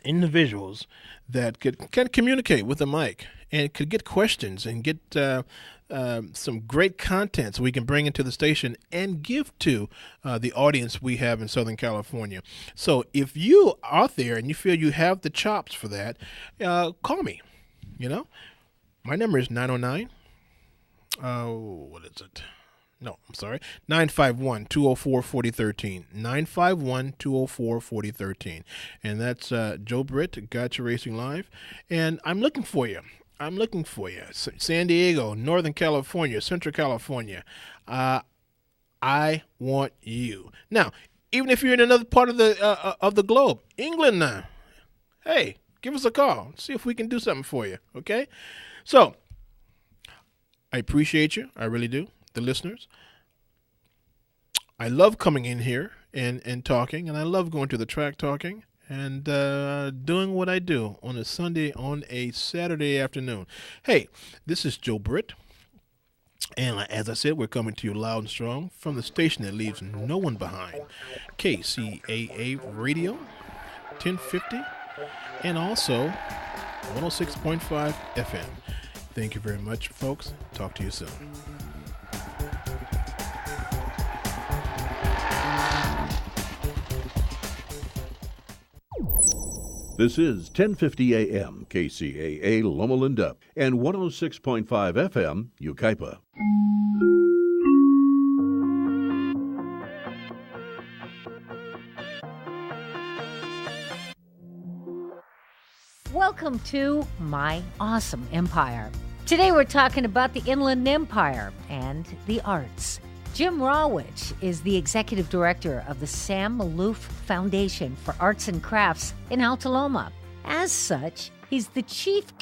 individuals that can communicate with the mic and could get questions and get some great content so we can bring into the station and give to the audience we have in Southern California. So if you are out there and you feel you have the chops for that, call me. You know, my number is 909. What is it? No, I'm sorry. 951-204-4013. 951-204-4013. And that's Joe Britt, Gotcha Racing Live. And I'm looking for you. San Diego, Northern California, Central California. I want you. Now, even if you're in another part of the globe, England now, hey, give us a call. See if we can do something for you, okay? So, I appreciate you. I really do. The listeners. I love coming in here and talking, and I love going to the track talking and doing what I do on a Saturday afternoon. Hey, this is Joe Britt, and as I said, we're coming to you loud and strong from the station that leaves no one behind, KCAA Radio, 1050 and also 106.5 FM. Thank you very much, folks. Talk to you soon. This is 1050 AM, KCAA Loma Linda, and 106.5 FM, Yucaipa. Welcome to My Awesome Empire. Today we're talking about the Inland Empire and the arts. Jim Rawich is the executive director of the Sam Maloof Foundation for Arts and Crafts in Alta Loma. As such, he's the chief